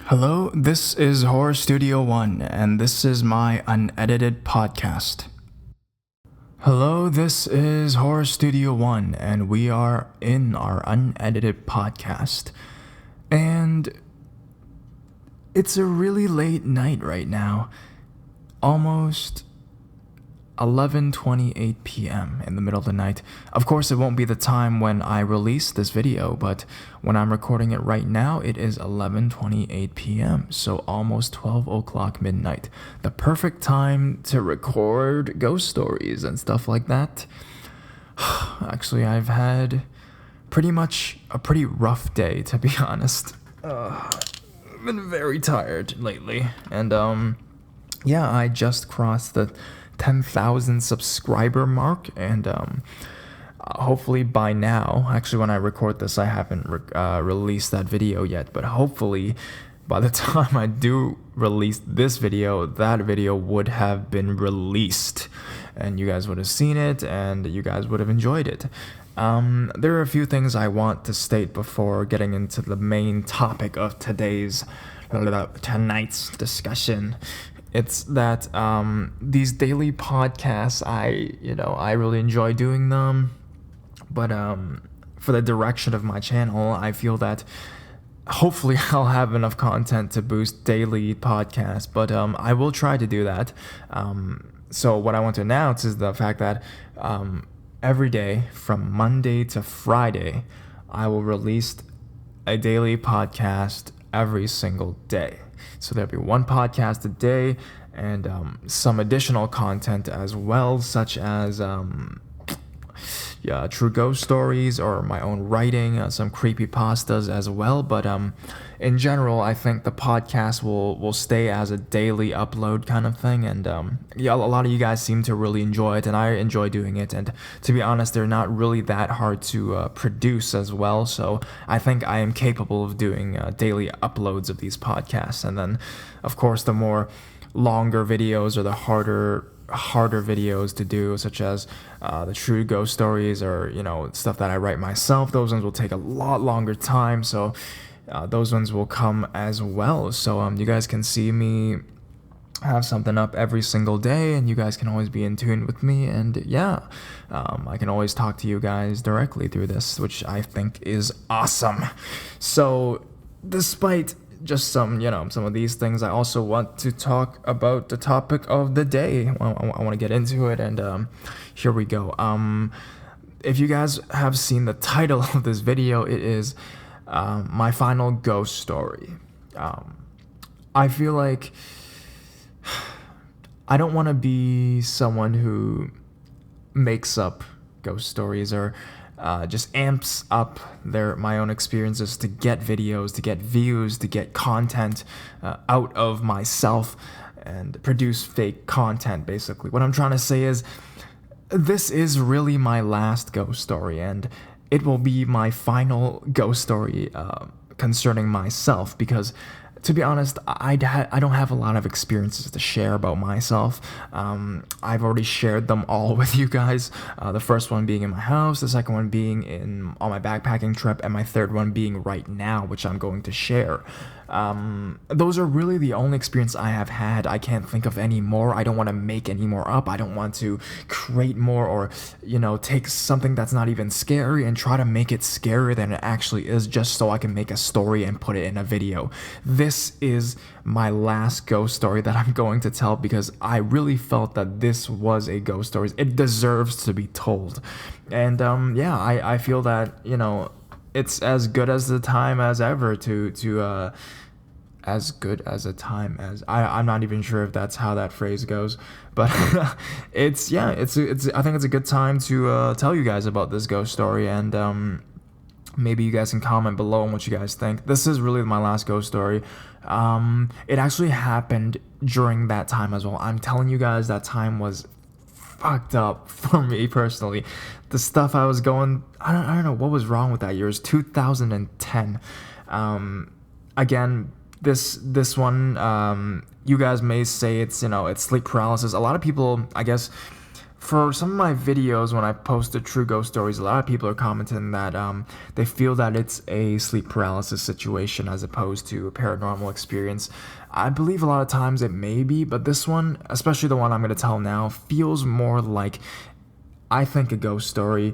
Hello, this is Horror Studio 1, and this is my unedited podcast. Hello, this is Horror Studio 1, and we are in our unedited podcast. And it's a really late night right now, almost 11:28 p.m. in the middle of the night. Of course, it won't be the time when I release this video, but when I'm recording it right now, it is 11:28 p.m., so almost 12 o'clock midnight. The perfect time to record ghost stories and stuff like that. Actually, I've had pretty much a pretty rough day, to be honest. I've been very tired lately, and yeah, I just crossed the 10,000 subscriber mark, and hopefully by now, actually when I record this I haven't released that video yet, but hopefully by the time I do release this video, that video would have been released and you guys would have seen it and you guys would have enjoyed it. There are a few things I want to state before getting into the main topic of tonight's discussion. It's that these daily podcasts, I really enjoy doing them, but for the direction of my channel, I feel that hopefully I'll have enough content to boost daily podcasts, but I will try to do that. So what I want to announce is the fact that every day from Monday to Friday, I will release a daily podcast every single day. So there'll be one podcast a day and some additional content as well, such as true ghost stories or my own writing, some creepypastas as well. But in general, I think the podcast will stay as a daily upload kind of thing. And a lot of you guys seem to really enjoy it, and I enjoy doing it. And to be honest, they're not really that hard to produce as well. So I think I am capable of doing daily uploads of these podcasts. And then, of course, the more longer videos or the harder videos to do, such as the true ghost stories or stuff that I write myself, those ones will take a lot longer time, so those ones will come as well. So you guys can see me have something up every single day, and you guys can always be in tune with me, and I can always talk to you guys directly through this, which I think is awesome. So despite just some of these things, I also want to talk about the topic of the day. I want to get into it, and here we go. If you guys have seen the title of this video, it is my final ghost story. I feel like I don't want to be someone who makes up ghost stories or just amps up my own experiences to get videos, to get views, to get content out of myself and produce fake content, basically. What I'm trying to say is, this is really my last ghost story, and it will be my final ghost story concerning myself, because to be honest, I don't have a lot of experiences to share about myself. I've already shared them all with you guys. The first one being in my house, the second one being on my backpacking trip, and my third one being right now, which I'm going to share. Those are really the only experience I have had. I can't think of any more. I don't want to make any more up. I don't want to create more or, take something that's not even scary and try to make it scarier than it actually is just so I can make a story and put it in a video. This is my last ghost story that I'm going to tell, because I really felt that this was a ghost story. It deserves to be told. And I feel that, it's as good as the time as ever to as good as a time as I'm not even sure if that's how that phrase goes, but it's I think it's a good time to tell you guys about this ghost story, and maybe you guys can comment below on what you guys think. This is really my last ghost story. It actually happened during that time as well. I'm telling you guys, that time was fucked up for me personally. The stuff I was going, I don't know what was wrong with that year. It was 2010. Again, this one, you guys may say it's sleep paralysis. A lot of people, I guess, for some of my videos when I posted true ghost stories, a lot of people are commenting that they feel that it's a sleep paralysis situation as opposed to a paranormal experience. I believe a lot of times it may be, but this one, especially the one I'm going to tell now, feels more like, I think, a ghost story.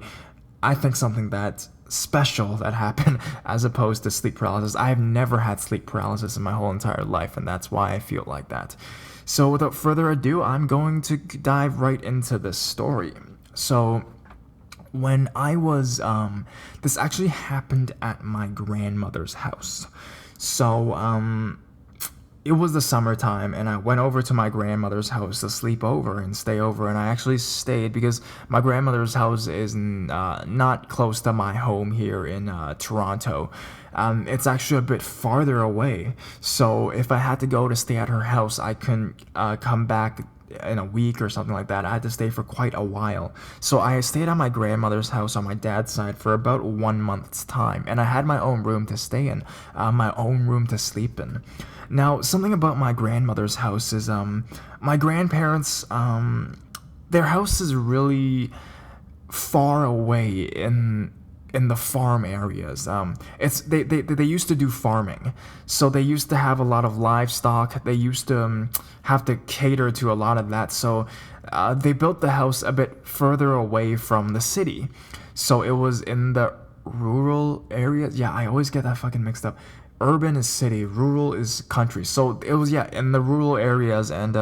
I think something that's special that happened as opposed to sleep paralysis. I have never had sleep paralysis in my whole entire life, and that's why I feel like that. So without further ado, I'm going to dive right into this story. So when I was, this actually happened at my grandmother's house. So, it was the summertime, and I went over to my grandmother's house to sleep over and stay over, and I actually stayed because my grandmother's house is not close to my home here in Toronto. It's actually a bit farther away, so if I had to go to stay at her house, I couldn't come back in a week or something like that. I had to stay for quite a while. So I stayed at my grandmother's house on my dad's side for about 1 month's time, and I had my own room to stay in, my own room to sleep in. Now, something about my grandmother's house is my grandparents, their house is really far away in the farm areas. It's they used to do farming, so they used to have a lot of livestock. They used to have to cater to a lot of that. So they built the house a bit further away from the city, so it was in the rural areas. Yeah, I always get that fucking mixed up. Urban is city, rural is country. So it was, yeah, in the rural areas, and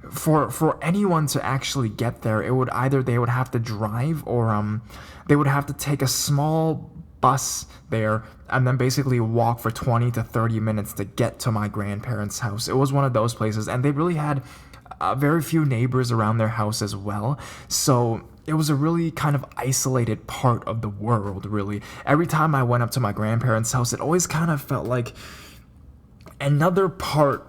for anyone to actually get there, it would either they would have to drive, or they would have to take a small bus there and then basically walk for 20 to 30 minutes to get to my grandparents' house. It was one of those places, and they really had very few neighbors around their house as well. So it was a really kind of isolated part of the world, really. Every time I went up to my grandparents' house, it always kind of felt like another part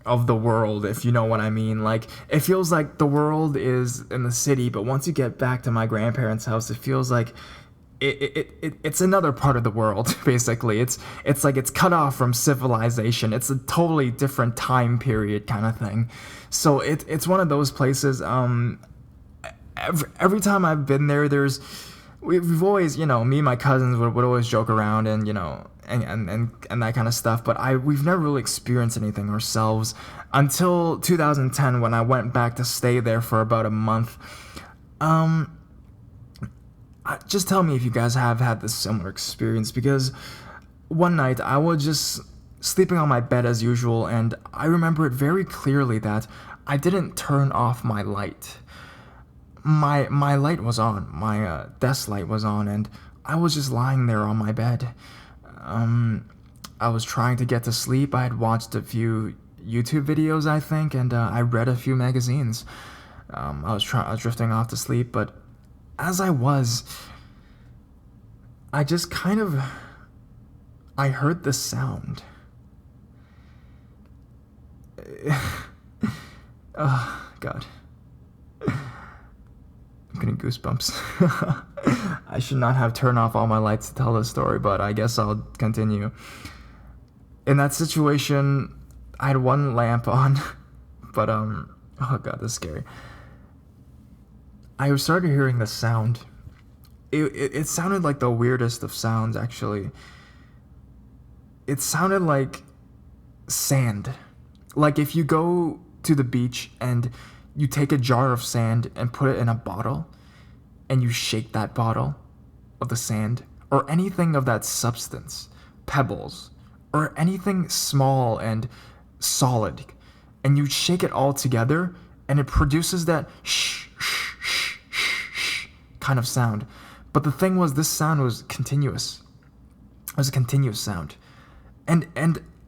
of the world, if you know what I mean. Like, it feels like the world is in the city, but once you get back to my grandparents' house, it feels like it's another part of the world. Basically, it's like it's cut off from civilization. It's a totally different time period kind of thing. So it's one of those places. Every time I've been there, we've always, me and my cousins would always joke around, and and that kind of stuff, but we've never really experienced anything ourselves until 2010, when I went back to stay there for about a month. Just tell me if you guys have had this similar experience, because one night I was just sleeping on my bed as usual, and I remember it very clearly that I didn't turn off my light. My light was on, my desk light was on, and I was just lying there on my bed. I was trying to get to sleep. I had watched a few YouTube videos, I think, and I read a few magazines. I was drifting off to sleep, but as I just kind of, I heard this sound. Oh, God. I'm getting goosebumps. I should not have turned off all my lights to tell this story, but I guess I'll continue. In that situation, I had one lamp on, but oh God, this is scary. I started hearing the sound. It sounded like the weirdest of sounds, actually. It sounded like sand. Like if you go to the beach and you take a jar of sand and put it in a bottle, and you shake that bottle of the sand, or anything of that substance, pebbles, or anything small and solid, and you shake it all together, and it produces that shh, shh, shh, shh, shh kind of sound. But the thing was, this sound was continuous. It was a continuous sound. And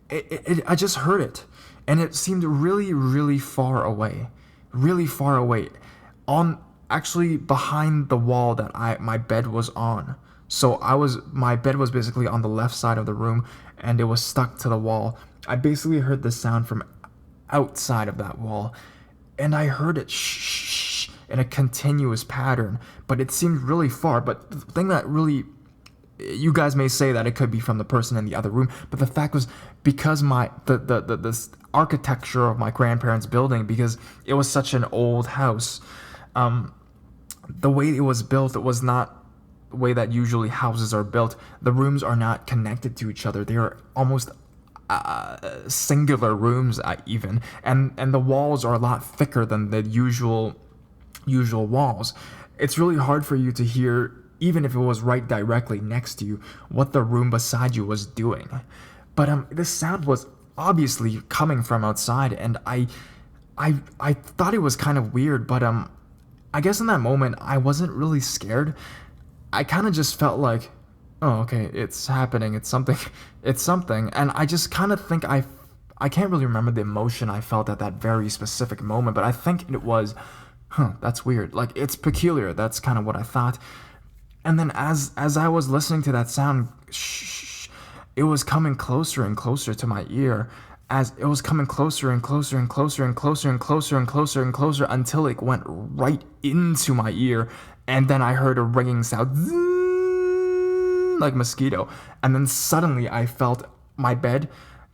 I just heard it, and it seemed really, really far away. Really far away, on actually behind the wall that my bed was on. So my bed was basically on the left side of the room, and it was stuck to the wall. I basically heard the sound from outside of that wall, and I heard it shh in a continuous pattern, but it seemed really far. But the thing that really, you guys may say that it could be from the person in the other room, but the fact was, because the architecture of my grandparents' building, because it was such an old house, the way it was built, it was not the way that usually houses are built. The rooms are not connected to each other. They are almost singular rooms, even, and the walls are a lot thicker than the usual walls. It's really hard for you to hear, even if it was right directly next to you, what the room beside you was doing. But this sound was obviously coming from outside, and I thought it was kind of weird, but I guess in that moment I wasn't really scared. I kind of just felt like, oh, okay, it's happening, it's something, it's something, and I just kind of think I can't really remember the emotion I felt at that very specific moment, but I think it was, that's weird. Like, it's peculiar. That's kind of what I thought. And then as I was listening to that sound, it was coming closer and closer to my ear. As it was coming closer and closer and closer and closer and closer and closer and closer until it went right into my ear. And then I heard a ringing sound, like mosquito. And then suddenly I felt my bed.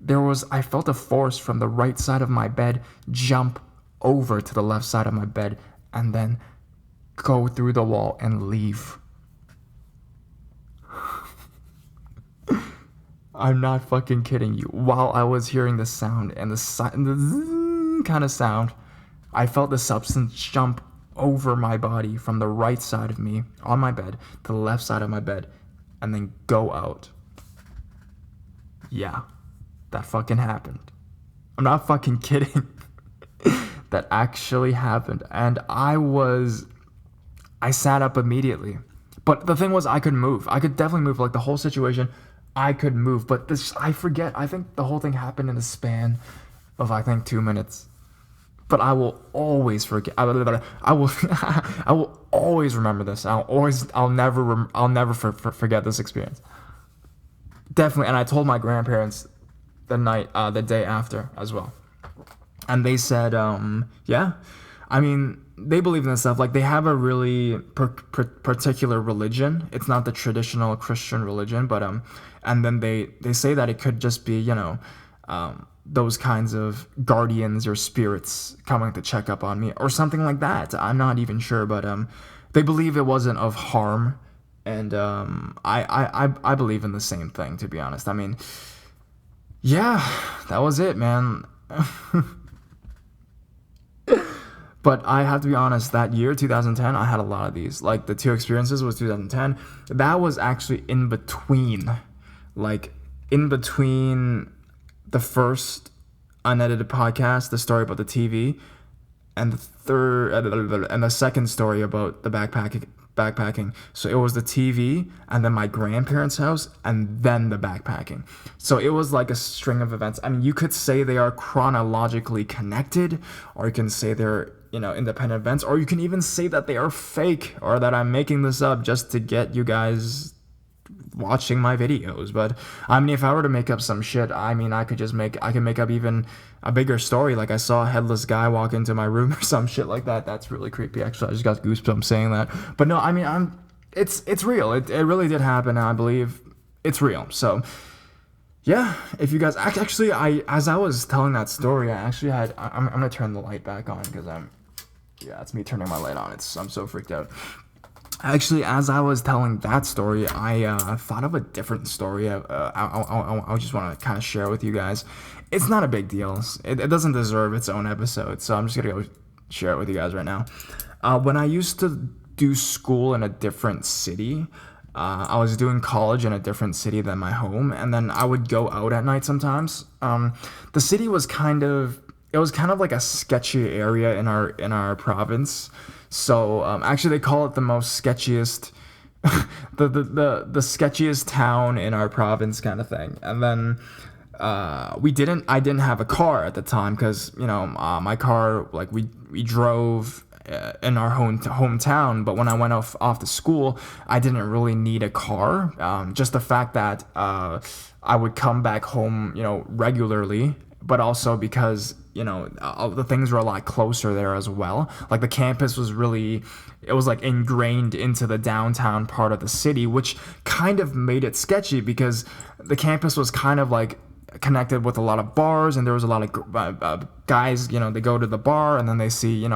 I felt a force from the right side of my bed jump over to the left side of my bed and then go through the wall and leave. I'm not fucking kidding you. While I was hearing the sound and the kind of sound, I felt the substance jump over my body from the right side of me on my bed to the left side of my bed and then go out. Yeah, that fucking happened. I'm not fucking kidding. That actually happened. And I sat up immediately. But the thing was, I could move. I could definitely move. Like, the whole situation, I could move. But I forget. I think the whole thing happened in the span of, 2 minutes. But I will always forget. I will always remember this. I'll never forget this experience. Definitely. And I told my grandparents the day after as well. And they said, yeah, I mean, they believe in this stuff. Like, they have a really particular religion. It's not the traditional Christian religion, but, and then they say that it could just be, those kinds of guardians or spirits coming to check up on me or something like that. I'm not even sure, but, they believe it wasn't of harm. And, I believe in the same thing, to be honest. I mean, yeah, that was it, man. But I have to be honest, that year, 2010, I had a lot of these. Like, the two experiences was 2010. That was actually in between the first unedited podcast, the story about the TV, and the second story about the backpacking. So it was the TV, and then my grandparents' house, and then the backpacking. So it was like a string of events. I mean, you could say they are chronologically connected, or you can say they're, independent events, or you can even say that they are fake, or that I'm making this up just to get you guys watching my videos. But I mean, if I were to make up some shit, I mean, I can make up even a bigger story. Like, I saw a headless guy walk into my room or some shit like that. That's really creepy. Actually, I just got goosebumps saying that. But no, I mean, it's real. It really did happen, and I believe it's real. So yeah, if you guys actually, as I was telling that story, I actually had. I'm gonna turn the light back on because it's me turning my light on. I'm so freaked out. Actually, as I was telling that story, I thought of a different story. I just want to kind of share with you guys. It's not a big deal. It doesn't deserve its own episode, so I'm just going to go share it with you guys right now. When I used to do school in a different city, I was doing college in a different city than my home, and then I would go out at night sometimes. The city was kind of like a sketchy area in our province. So actually, they call it the most sketchiest, the sketchiest town in our province, kind of thing. And then I didn't have a car at the time because my car, like, we drove in our hometown. But when I went off to school, I didn't really need a car. Just the fact that I would come back home, regularly, but also because the things were a lot closer there as well. Like, the campus was like ingrained into the downtown part of the city, which kind of made it sketchy because the campus was kind of like connected with a lot of bars, and there was a lot of guys, they go to the bar and then they see,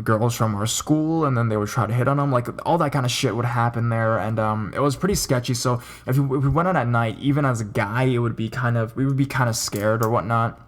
girls from our school, and then they would try to hit on them. Like, all that kind of shit would happen there, and it was pretty sketchy. So if we went out at night, even as a guy, we would be kind of scared or whatnot.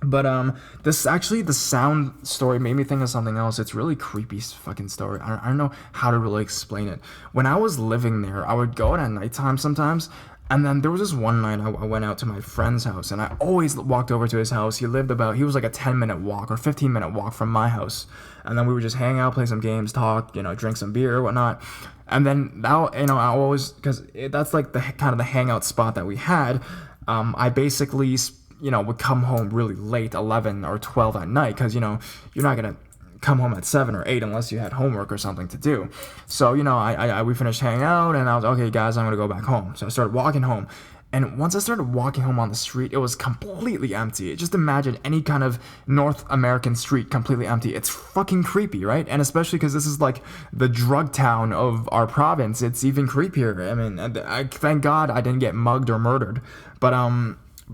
But the sound story made me think of something else. It's really creepy fucking story. I don't know how to really explain it. When I was living there, I would go out at nighttime sometimes, and then there was this one night I went out to my friend's house, and I always walked over to his house. He was like a 10-minute walk or 15-minute walk from my house, and then we would just hang out, play some games, talk, drink some beer or whatnot. And then now, I always, because that's like the kind of the hangout spot that we had. I basically would come home really late, 11 or 12 at night, because, you're not going to come home at 7 or 8 unless you had homework or something to do. So, we finished hanging out, and I was, okay, guys, I'm going to go back home. So I started walking home. And once I started walking home on the street, it was completely empty. Just imagine any kind of North American street completely empty. It's fucking creepy, right? And especially because this is like the drug town of our province, it's even creepier. I mean, thank God I didn't get mugged or murdered. But,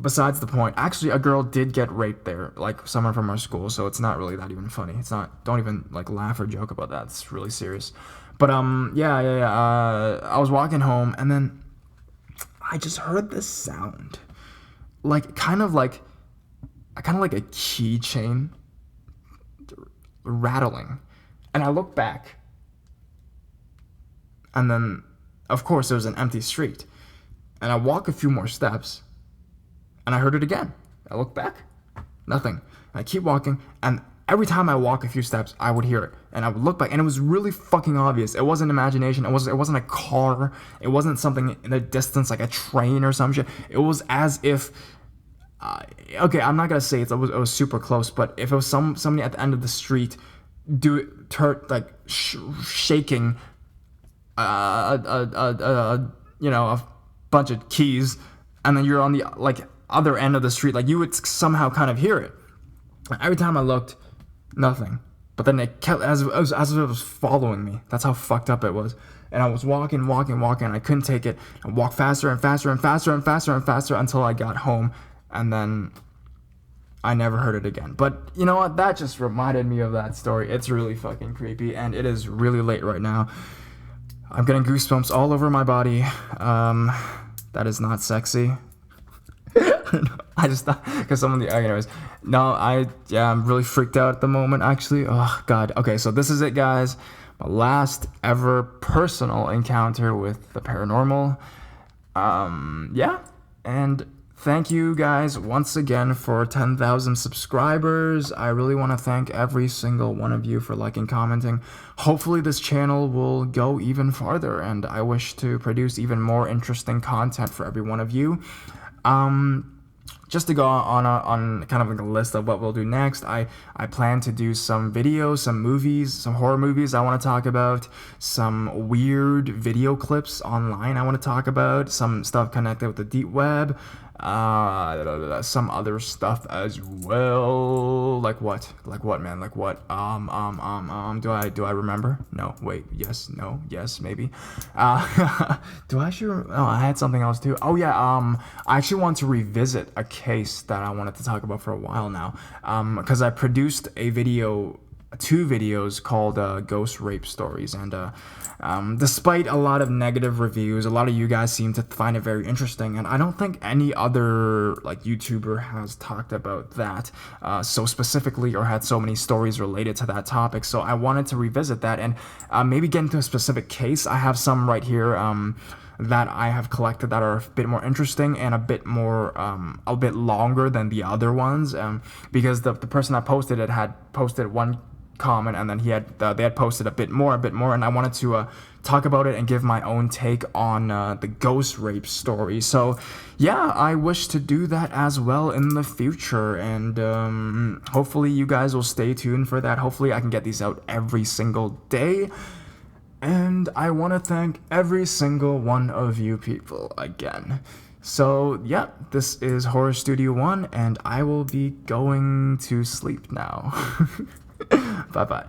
besides the point, actually a girl did get raped there, like someone from our school, so it's not really that even funny. It's not, don't even like laugh or joke about that. It's really serious. But I was walking home, and then I just heard this sound, like kind of like a keychain rattling. And I looked back, and then of course there was an empty street, and I walk a few more steps, and I heard it again. I look back, nothing. I keep walking, and every time I walk a few steps, I would hear it, and I would look back, and it was really fucking obvious. It wasn't imagination. It wasn't a car. It wasn't something in the distance like a train or some shit. It was as if, okay, I'm not gonna say it was super close, but if it was somebody at the end of the street, shaking, a bunch of keys, and then you're on the other end of the street, you would somehow kind of hear it. Every time I looked, nothing. But then it kept, as if it was following me. That's how fucked up it was. And I was walking, and I couldn't take it. I walked faster and faster and faster and faster and faster until I got home, and then I never heard it again. But you know what? That just reminded me of that story. It's really fucking creepy, and it is really late right now. I'm getting goosebumps all over my body. That is not sexy. I just thought, because anyways, I'm really freaked out at the moment, actually. Oh god. Okay, so this is it, guys. My last ever personal encounter with the paranormal. And thank you guys once again for 10,000 subscribers. I really want to thank every single one of you for liking, commenting. Hopefully this channel will go even farther, and I wish to produce even more interesting content for every one of you. Just to go on kind of like a list of what we'll do next, I plan to do some videos, some movies, some horror movies I want to talk about, some weird video clips online I want to talk about, some stuff connected with the deep web, some other stuff as well. Like what, man? Like what? Do I remember? No, wait, yes, no, yes, maybe. Do I actually? Oh, I had something else too. Oh yeah, I actually want to revisit a case that I wanted to talk about for a while now. Because I produced two videos called Ghost Rape Stories, and despite a lot of negative reviews, a lot of you guys seem to find it very interesting, and I don't think any other YouTuber has talked about that so specifically or had so many stories related to that topic. So I wanted to revisit that and maybe get into a specific case. I have some right here that I have collected that are a bit more interesting and a bit longer than the other ones, because the person that posted it had posted one comment, and then they had posted a bit more, and I wanted to talk about it and give my own take on the ghost rape story. So yeah, I wish to do that as well in the future, and hopefully you guys will stay tuned for that. Hopefully I can get these out every single day. And I want to thank every single one of you people again. So, yeah, this is Horror Studio 1, and I will be going to sleep now. Bye-bye.